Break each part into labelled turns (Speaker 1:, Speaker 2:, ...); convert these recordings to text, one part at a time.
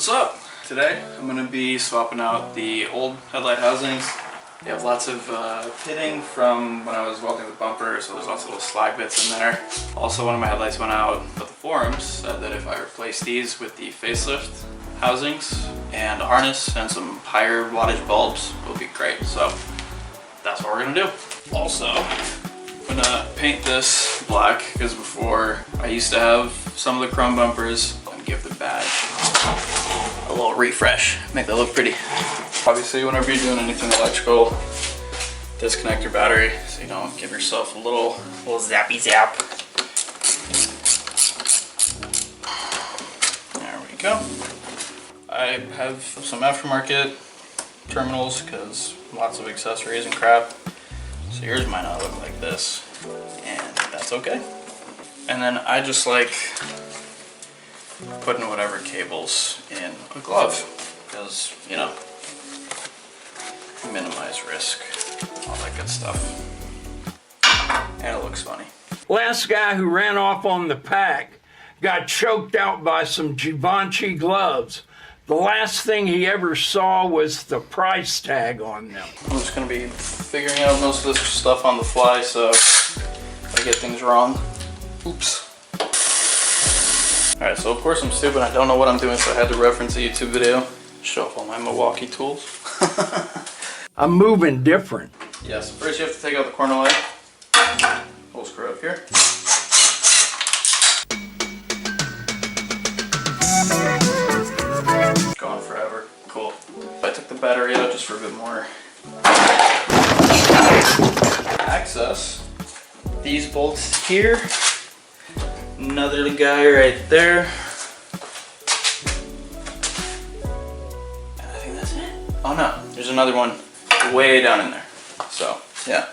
Speaker 1: What's up? Today I'm going to be swapping out the old headlight housings. They have lots of pitting from when I was welding the bumper, so there's lots of little slag bits in there. Also, one of my headlights went out, but the forums said that if I replace these with the facelift housings and a harness and some higher wattage bulbs, it will be great. So that's what we're going to do. Also, I'm going to paint this black because before I used to have some of the chrome bumpers and give the badge a little refresh, make that look pretty. Obviously, whenever you're doing anything electrical, disconnect your battery so you don't give yourself a little zappy zap. There we go. I have some aftermarket terminals because lots of accessories and crap. So yours might not look like this, and that's okay. And then I just like putting whatever cables in a glove because, you know, minimize risk, all that good stuff. And it looks funny.
Speaker 2: Last guy who ran off on the pack got choked out by some Givenchy gloves. The last thing he ever saw was the price tag on them.
Speaker 1: I'm just going to be figuring out most of this stuff on the fly, so if I get things wrong, oops. Alright, so of course I'm stupid, I don't know what I'm doing, so I had to reference a YouTube video, show off all my Milwaukee tools.
Speaker 2: I'm moving different.
Speaker 1: Yes, first you have to take out the corner light. We'll screw up here. Gone forever. Cool. I took the battery out just for a bit more access. These bolts here. Another guy right there. I think that's it. Oh no, there's another one way down in there. So, yeah.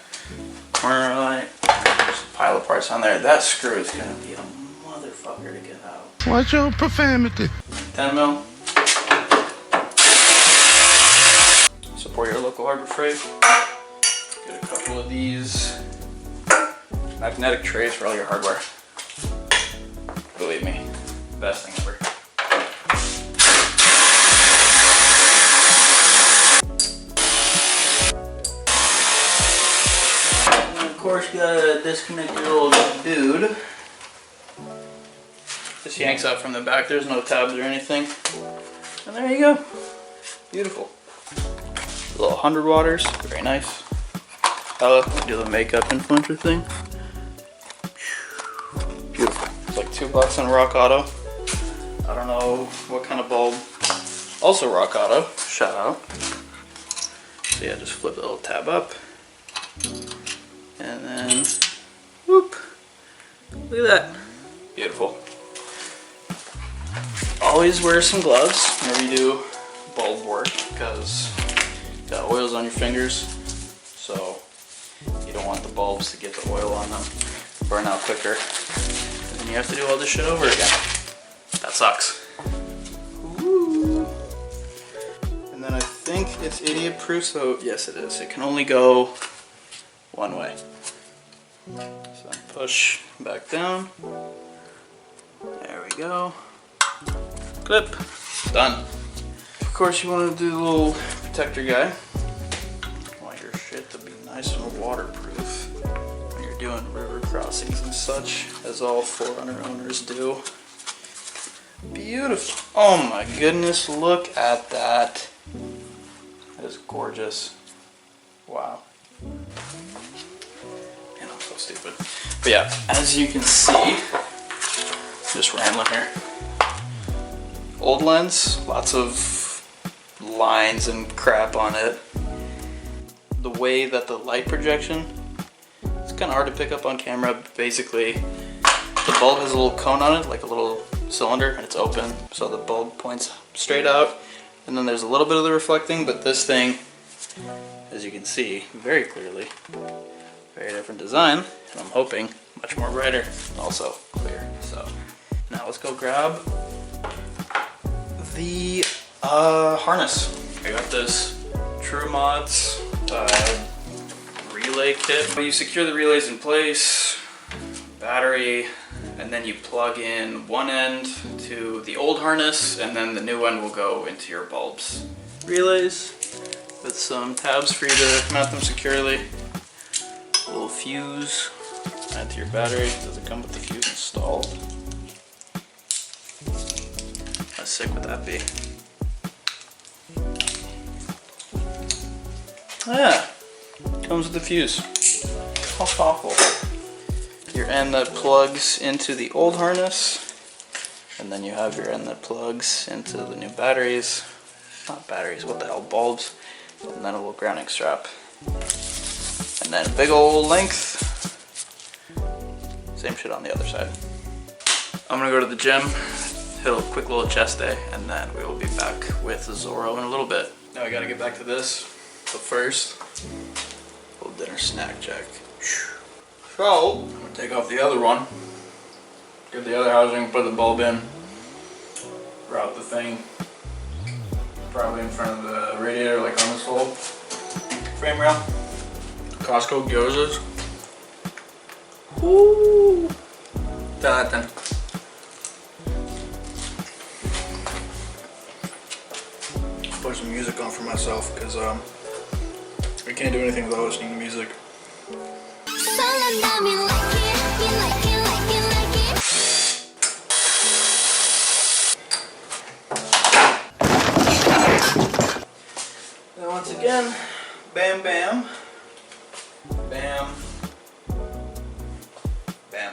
Speaker 1: Corner light. There's a pile of parts on there. That screw is gonna be a motherfucker to get out.
Speaker 3: Watch your profanity.
Speaker 1: 10 mil. Support your local Harbor Freight. Get a couple of these magnetic trays for all your hardware. Believe me, best thing ever. And of course, you gotta disconnect your little dude. This yanks out from the back. There's no tabs or anything. And there you go. Beautiful. A little 100 watters. Very nice. I do the makeup influencer thing. Beautiful. It's like $2 on RockAuto. I don't know what kind of bulb. Also RockAuto. Shout out. So yeah, just flip the little tab up. And then, whoop. Look at that. Beautiful. Always wear some gloves whenever you do bulb work because you got oils on your fingers, so you don't want the bulbs to get the oil on them, burn out quicker, and then you have to do all this shit over again. That sucks. Ooh. And then I think it's idiot proof, so yes it is. It can only go one way. So push back down. There we go. Clip. Done. Of course you want to do the little protector guy. You want your shit to be nice and waterproof when you're doing river crossings and such, as all 4Runner owners do. Beautiful. Oh my goodness, look at that. That is gorgeous. Wow. Man, I'm so stupid. But yeah, as you can see, just rambling here. Old lens, lots of lines and crap on it. The way that the light projection, it's kind of hard to pick up on camera. Basically, the bulb has a little cone on it, like a little cylinder, and it's open, so the bulb points straight out. And then there's a little bit of the reflecting, but this thing, as you can see very clearly, very different design, and I'm hoping much more brighter, also clear. So now let's go grab the harness. I got this True Mods relay kit. You secure the relays in place, battery, and then you plug in one end to the old harness, and then the new end will go into your bulbs. Relays with some tabs for you to mount them securely. A little fuse, add to your battery. Does it come with the fuse installed? How sick would that be? Yeah, comes with the fuse. How thoughtful. Your end that plugs into the old harness, and then you have your end that plugs into the new batteries. Not batteries, what the hell, bulbs. And then a little grounding strap. And then a big old length. Same shit on the other side. I'm gonna go to the gym, hit a quick little chest day, and then we will be back with Zorro in a little bit. Now I gotta get back to this, but first, little dinner snack check. So, I'm gonna take off the other one, get the other housing, put the bulb in, route the thing, probably in front of the radiator, like on this whole frame rail. Costco gyozas. Woo! That then. Put some music on for myself because I can't do anything without listening to music. Then once again, bam bam, bam, bam.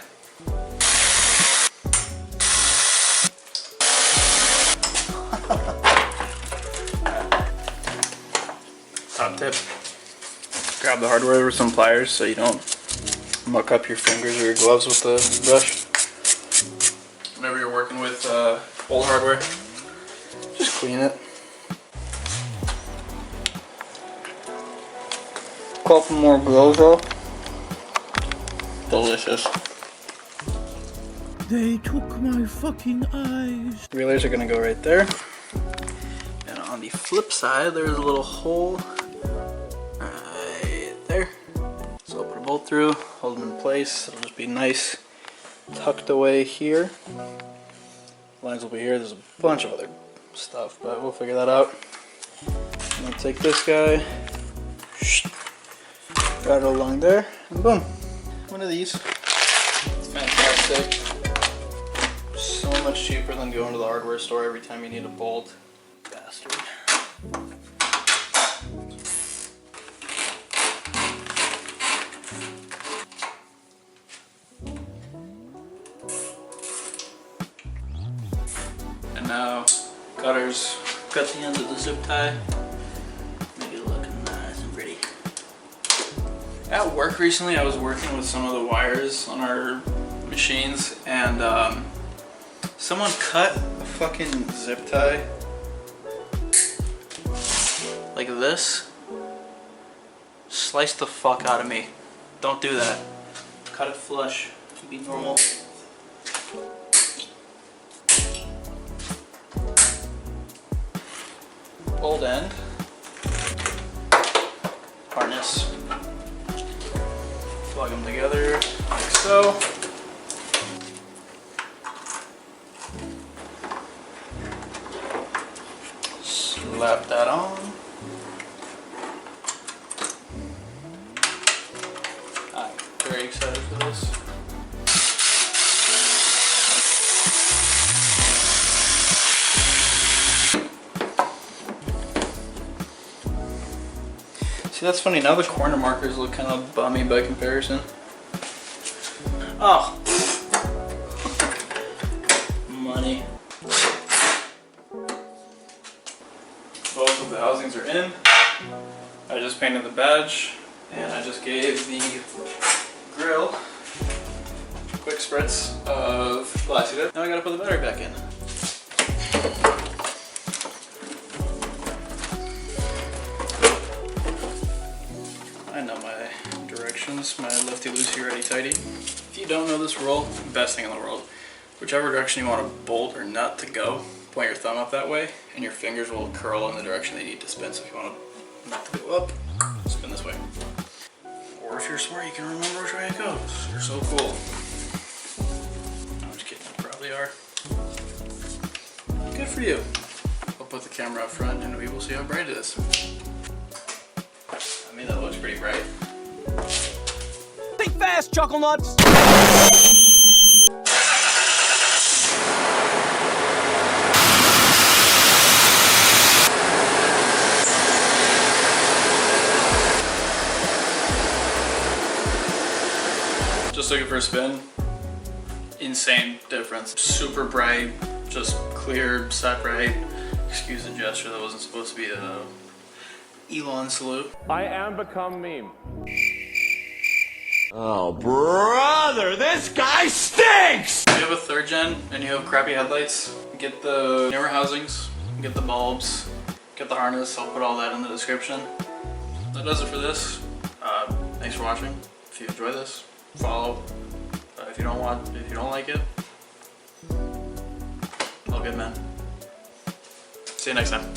Speaker 1: Top tip, grab the hardware with some pliers so you don't muck up your fingers or your gloves with the brush. Whenever you're working with old hardware, just clean it. Couple more gloves off. Delicious.
Speaker 2: They took my fucking eyes.
Speaker 1: Relays are gonna go right there. And on the flip side, there's a little hole right there. So I'll put a bolt through, hold them in place. It'll just be nice tucked away here. Lines will be here. There's a bunch of other stuff, but we'll figure that out. I'm gonna take this guy, right along there, and boom. One of these. It's fantastic. So much cheaper than going to the hardware store every time you need a bolt. Bastard. And now, cutters cut the ends of the zip tie. Make it look nice and pretty. At work recently, I was working with some of the wires on our machines, and someone cut a fucking zip tie like this. Sliced the fuck out of me. Don't do that. Cut it flush. Be normal. Old end. Harness. Plug them together like so. Slap that on. I'm very excited for this. See, that's funny. Now the corner markers look kind of bummy by comparison. Oh. Money. Both of the housings are in. I just painted the badge, and I just gave the grill quick spritz of glassy dip. Now I gotta put the battery back in. I know my directions, my lefty loosey righty tighty. If you don't know this rule, best thing in the world. Whichever direction you want a bolt or nut to go, point your thumb up that way, and your fingers will curl in the direction they need to spin. So if you want a nut to go up, spin this way. Or if you're smart, you can remember which way it goes. You're so cool. are. Good for you. I'll put the camera up front and we will see how bright it is. I mean, that looks pretty bright.
Speaker 3: Think fast, chuckle nuts!
Speaker 1: Just took it for a spin. Insane difference. Super bright, just clear, set right. Excuse the gesture, that wasn't supposed to be a Elon salute.
Speaker 4: I am become meme.
Speaker 3: Oh, brother, this guy stinks!
Speaker 1: If you have a 3rd gen and you have crappy headlights, get the newer housings, get the bulbs, get the harness. I'll put all that in the description. That does it for this. Thanks for watching. If you enjoy this, follow. If you don't like it, all good, man. See you next time.